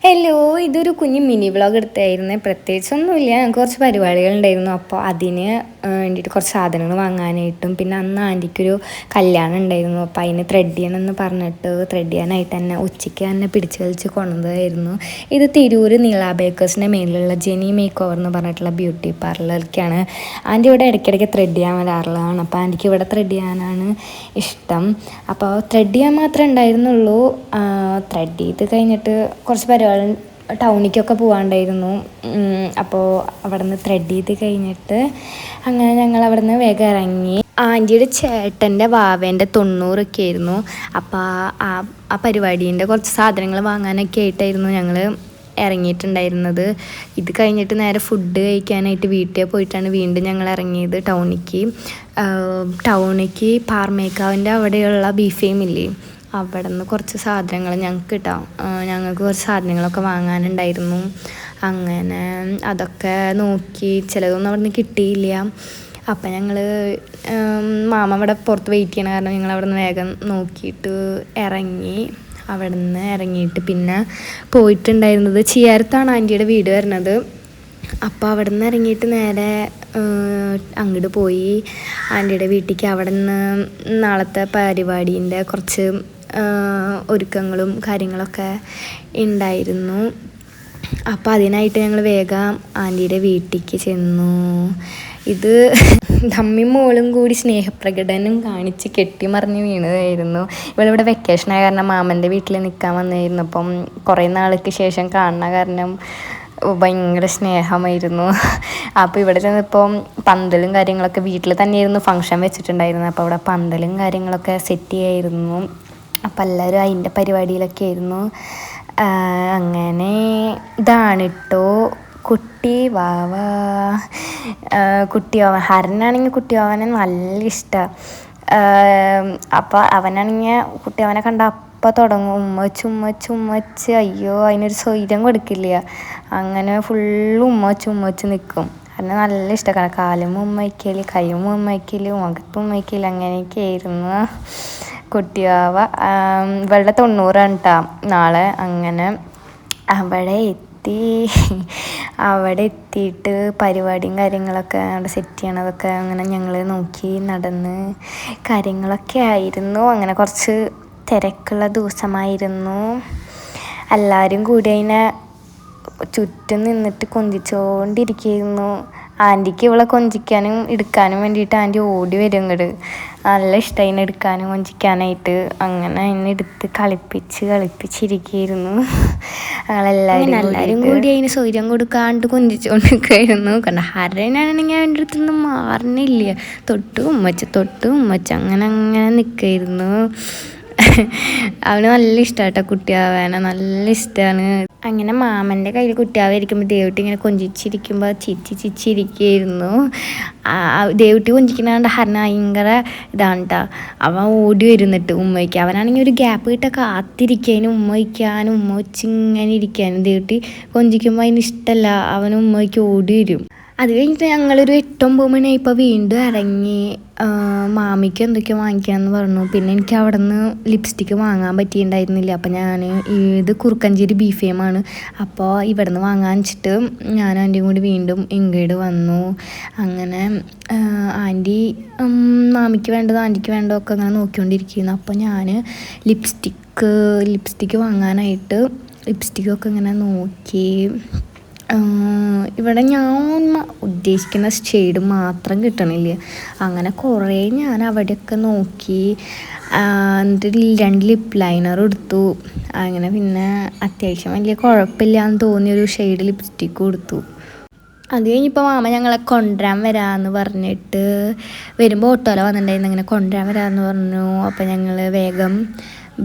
Hello, ഇതൊരു കുഞ്ഞ് mini vlog എടുത്തായിരുന്നു. പ്രത്യേകിച്ചൊന്നുമില്ല, ഞങ്ങൾക്ക് കുറച്ച് പരിപാടികളുണ്ടായിരുന്നു. അപ്പോൾ അതിന് വേണ്ടിയിട്ട് കുറച്ച് സാധനങ്ങൾ വാങ്ങാനായിട്ടും പിന്നെ അന്ന് ആൻറ്റിക്കൊരു കല്യാണം ഉണ്ടായിരുന്നു. അപ്പോൾ അതിന് ത്രെഡ് ചെയ്യണമെന്ന് പറഞ്ഞിട്ട് ത്രെഡ് ചെയ്യാനായിട്ട് തന്നെ ഉച്ചയ്ക്ക് തന്നെ പിടിച്ച് വലിച്ച് കൊണ്ടുവന്നതായിരുന്നു. ഇത് തിരൂർ നീള ബേക്കേഴ്സിൻ്റെ മേലിലുള്ള ജെനി മേക്ക് ഓവർ എന്ന് പറഞ്ഞിട്ടുള്ള ബ്യൂട്ടി പാർലറിലേക്കാണ്. ആൻറ്റി ഇവിടെ ഇടയ്ക്കിടയ്ക്ക് ത്രെഡ് ചെയ്യാൻ വരാറുള്ളതാണ്. അപ്പോൾ ആൻറ്റിക്ക് ഇവിടെ ത്രെഡ് ചെയ്യാനാണ് ഇഷ്ടം. അപ്പോൾ ത്രെഡ് ചെയ്യാൻ മാത്രമേ ഉണ്ടായിരുന്നുള്ളൂ. ത്രെഡ് ചെയ്ത് കഴിഞ്ഞിട്ട് കുറച്ച് പരിപാടി ടൗണിലേക്കൊക്കെ പോകാണ്ടായിരുന്നു. അപ്പോൾ അവിടെ നിന്ന് ത്രെഡ് ചെയ്ത് കഴിഞ്ഞിട്ട് അങ്ങനെ ഞങ്ങൾ അവിടെ നിന്ന് വേഗം ഇറങ്ങി. ആൻറ്റിയുടെ ചേട്ടൻ്റെ വാവേൻ്റെ 90 ആയിരുന്നു. അപ്പോൾ ആ പരിപാടീൻ്റെ കുറച്ച് സാധനങ്ങൾ വാങ്ങാനൊക്കെ ആയിട്ടായിരുന്നു ഞങ്ങൾ ഇറങ്ങിയിട്ടുണ്ടായിരുന്നത്. ഇത് കഴിഞ്ഞിട്ട് നേരെ ഫുഡ് കഴിക്കാനായിട്ട് വീട്ടിൽ പോയിട്ടാണ് വീണ്ടും ഞങ്ങൾ ഇറങ്ങിയത് ടൗണിലേക്ക് പാർമേക്കാവിൻ്റെ അവിടെയുള്ള ബീഫ് ഫെയിമില്ലേ, അവിടെ നിന്ന് കുറച്ച് സാധനങ്ങൾ ഞങ്ങൾക്ക് കുറച്ച് സാധനങ്ങളൊക്കെ വാങ്ങാനുണ്ടായിരുന്നു. അങ്ങനെ അതൊക്കെ നോക്കി. ചിലതൊന്നും അവിടെ നിന്ന് കിട്ടിയില്ല. അപ്പം ഞങ്ങൾ മാമ അവിടെ പുറത്ത് വെയിറ്റ് ചെയ്യണ കാരണം ഞങ്ങൾ അവിടെ നിന്ന് വേഗം നോക്കിയിട്ട് ഇറങ്ങി. അവിടെ നിന്ന് ഇറങ്ങിയിട്ട് പിന്നെ പോയിട്ടുണ്ടായിരുന്നത് ചിയാരത്താണ് ആൻറ്റിയുടെ വീട് വരുന്നത്. അപ്പോൾ അവിടെ നിന്ന് ഇറങ്ങിയിട്ട് നേരെ അങ്ങോട്ട് പോയി ആൻറ്റിയുടെ വീട്ടിലേക്ക്. അവിടെ നിന്ന് നാളത്തെ പരിപാടീൻ്റെ കുറച്ച് ഒരുക്കങ്ങളും കാര്യങ്ങളൊക്കെ ഉണ്ടായിരുന്നു. അപ്പോൾ അതിനായിട്ട് ഞങ്ങൾ വേഗം ആൻറ്റിയുടെ വീട്ടിലേക്ക് ചെന്നു. ഇത് അമ്മയും മോളും കൂടി സ്നേഹപ്രകടനം കാണിച്ച് കെട്ടിമറിഞ്ഞ് വീണതായിരുന്നു. ഇവളിവിടെ വെക്കേഷനായ കാരണം മാമൻ്റെ വീട്ടിൽ നിൽക്കാൻ വന്നായിരുന്നു. അപ്പം കുറേ നാൾക്ക് ശേഷം കാണുന്ന കാരണം ഭയങ്കര സ്നേഹമായിരുന്നു. അപ്പോൾ ഇവിടെ ചെന്നപ്പം പന്തലും കാര്യങ്ങളൊക്കെ വീട്ടിൽ തന്നെയായിരുന്നു ഫങ്ഷൻ വെച്ചിട്ടുണ്ടായിരുന്നു. അപ്പോൾ അവിടെ പന്തലും കാര്യങ്ങളൊക്കെ സെറ്റ് ചെയ്യായിരുന്നു. അപ്പം എല്ലാവരും അതിൻ്റെ പരിപാടിയിലൊക്കെ ആയിരുന്നു. അങ്ങനെ ഇതാണ് കേട്ടോ കുട്ടി വാവ. കുട്ടിയോവൻ ഹരനാണെങ്കിൽ കുട്ടിയോവനെ നല്ല ഇഷ്ടമാണ്. അപ്പോൾ അവനാണെങ്കിൽ കുട്ടിയോവനെ കണ്ട അപ്പം തുടങ്ങും ഉമ്മച്ച്. അയ്യോ, അതിനൊരു സ്വൈര്യം കൊടുക്കില്ല. അങ്ങനെ ഫുള്ള് ഉമ്മച്ച് നിൽക്കും. അതിന് നല്ല ഇഷ്ടമാണ്. കാലും ഉമ്മയ്ക്കൽ, കൈയും ഉമ്മയ്ക്കൽ, മുഖത്തും ഉമ്മയ്ക്കൽ, അങ്ങനെയൊക്കെ ആയിരുന്നു കുട്ടിയാവ. ഇവളുടെ 90 കേട്ടോ നാളെ. അങ്ങനെ അവിടെ എത്തിയിട്ട് പരിപാടിയും കാര്യങ്ങളൊക്കെ അവിടെ സെറ്റ് ചെയ്യണതൊക്കെ അങ്ങനെ ഞങ്ങൾ നോക്കി നടന്ന് കാര്യങ്ങളൊക്കെ ആയിരുന്നു. അങ്ങനെ കുറച്ച് തിരക്കുള്ള ദിവസമായിരുന്നു. എല്ലാവരും കൂടി അതിനെ ചുറ്റും നിന്നിട്ട് കൊഞ്ചിച്ചുകൊണ്ടിരിക്കുകയായിരുന്നു. ആൻറ്റിക്ക് ഇവളെ കൊഞ്ചിക്കാനും എടുക്കാനും വേണ്ടിയിട്ട് ആൻറ്റി ഓടി വരും ഇങ്ങോട്ട്. നല്ല ഇഷ്ടമായി അതിനെ എടുക്കാനും കൊഞ്ചിക്കാനായിട്ട്. അങ്ങനെ അതിനെ എടുത്ത് കളിപ്പിച്ചിരിക്കുകയായിരുന്നു. ഞങ്ങളെല്ലാവരും കൂടി അതിന് സ്വൈര്യം കൊടുക്കാണ്ട് കൊഞ്ചിച്ചുകൊണ്ടിരിക്കുകയായിരുന്നു. കാരണം ഹരനാണെങ്കിൽ അവൻ്റെ അടുത്തൊന്നും മാറുന്നില്ല. തൊട്ട് ഉമ്മച്ച അങ്ങനെ നിൽക്കുകയായിരുന്നു. അവന് നല്ല ഇഷ്ടമാണ് കേട്ടോ കുട്ടിയാവാനെ, നല്ല ഇഷ്ടമാണ്. അങ്ങനെ മാമൻ്റെ കയ്യിൽ കുട്ടിയാവ ഇരിക്കുമ്പോൾ ദേവുട്ടി ഇങ്ങനെ കൊഞ്ചിച്ചിരിക്കുമ്പോൾ ചിരിച്ചിരിക്കുകയായിരുന്നു. ദേവുട്ടി കൊഞ്ചിക്കണ ഹരന ഭയങ്കര ഇതാണ് കേട്ടോ. അവൻ ഓടി വരുന്നിട്ട് ഉമ്മയ്ക്ക്. അവനാണെങ്കിൽ ഒരു ഗ്യാപ്പ് കിട്ടാൻ കാത്തിരിക്കാനും ഉമ്മ വെച്ചിങ്ങനെ ഇരിക്കാനും. ദേവുട്ടി കൊഞ്ചിക്കുമ്പോൾ അതിന് ഇഷ്ടമല്ല. അവന് ഉമ്മയ്ക്ക് ഓടി വരും. അത് കഴിഞ്ഞിട്ട് ഞങ്ങളൊരു 8-9 മണിയായപ്പോൾ വീണ്ടും ഇറങ്ങി. മാമിക്ക് എന്തൊക്കെയോ വാങ്ങിക്കാമെന്ന് പറഞ്ഞു. പിന്നെ എനിക്ക് അവിടെ നിന്ന് ലിപ്സ്റ്റിക്ക് വാങ്ങാൻ പറ്റിയിട്ടുണ്ടായിരുന്നില്ല. അപ്പോൾ ഞാൻ ഇത് കുറുക്കഞ്ചേരി ബീഫ് ഫെയിമാണ്. അപ്പോൾ ഇവിടെ നിന്ന് വാങ്ങാൻ വെച്ചിട്ട് ഞാനും ആൻറ്റിയും കൂടി വീണ്ടും ഇങ്ങോട്ട് വന്നു. അങ്ങനെ ആൻറ്റി മാമിക്ക് വേണ്ടത് ആൻറ്റിക്ക് വേണ്ടതൊക്കെ അങ്ങനെ നോക്കിക്കൊണ്ടിരിക്കുന്നു. അപ്പോൾ ഞാൻ ലിപ്സ്റ്റിക്ക് വാങ്ങാനായിട്ട് ലിപ്സ്റ്റിക്കൊക്കെ ഇങ്ങനെ നോക്കി. ഇവിടെ ഞാൻ ഉദ്ദേശിക്കുന്ന ഷെയ്ഡ് മാത്രം കിട്ടണില്ല. അങ്ങനെ കുറേ ഞാൻ അവിടെയൊക്കെ നോക്കി. എന്നിട്ട് 2 ലിപ്പ് ലൈനർ എടുത്തു. അങ്ങനെ പിന്നെ അത്യാവശ്യം വലിയ കുഴപ്പമില്ല എന്ന് തോന്നിയൊരു ഷെയ്ഡ് ലിപ്സ്റ്റിക്ക് കൊടുത്തു. അത് കഴിഞ്ഞിപ്പോൾ മാമ ഞങ്ങളെ കൊണ്ടുവരാൻ വരാമെന്ന് പറഞ്ഞിട്ട് വരുമ്പോൾ ഓട്ടോല വന്നിട്ടുണ്ടായിരുന്നു. അങ്ങനെ കൊണ്ടുവരാൻ വരാമെന്ന് പറഞ്ഞു. അപ്പോൾ ഞങ്ങൾ വേഗം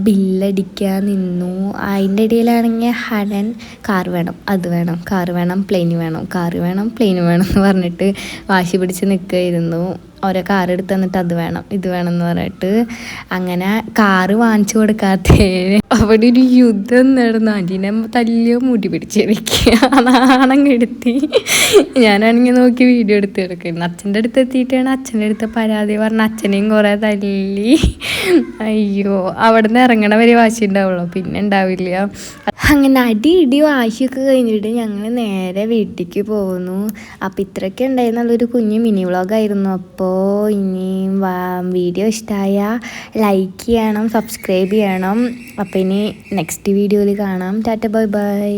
ബില്ലടിക്കാൻ നിന്നു. അതിൻ്റെ ഇടയിലാണെങ്കിൽ ഹരൻ കാർ വേണം, അത് വേണം, കാർ വേണം, പ്ലെയിൻ വേണം എന്ന് പറഞ്ഞിട്ട് വാശി പിടിച്ച് നിൽക്കുകയായിരുന്നു. ഓരോ കാർ എടുത്ത് തന്നിട്ട് അത് വേണം ഇത് വേണം എന്ന് പറഞ്ഞിട്ട് അങ്ങനെ കാറ് വാങ്ങിച്ചു കൊടുക്കാത്തേ അവിടെ ഒരു യുദ്ധം നടന്നു. അതിനെ തല്ലിയോ മുടി പിടിച്ചെനിക്ക് നാണം കെടുത്തി. ഞാനാണെങ്കിൽ നോക്കി വീഡിയോ എടുത്ത് എടുക്കുന്നു. അച്ഛൻ്റെ അടുത്ത് എത്തിയിട്ടാണ് അച്ഛൻ്റെ അടുത്ത് പരാതി പറഞ്ഞ അച്ഛനെയും കുറേ തല്ലി. അയ്യോ, അവിടെ നിന്ന് ഇറങ്ങണ വരെ വാശി ഉണ്ടാവുള്ളൂ, പിന്നെ ഉണ്ടാവില്ല. അങ്ങനെ അടി ഇടി വാശിയൊക്കെ കഴിഞ്ഞിട്ട് ഞങ്ങൾ നേരെ വീട്ടിലേക്ക് പോകുന്നു. അപ്പോൾ ഇത്രയൊക്കെ ഉണ്ടായിരുന്നുള്ളൊരു കുഞ്ഞു മിനി വ്ളോഗായിരുന്നു. അപ്പോൾ ഇനിയും വീഡിയോ ഇഷ്ടമായ ലൈക്ക് ചെയ്യണം, സബ്സ്ക്രൈബ് ചെയ്യണം. അപ്പോൾ ഇനി നെക്സ്റ്റ് വീഡിയോയിൽ കാണാം. Tata bye bye.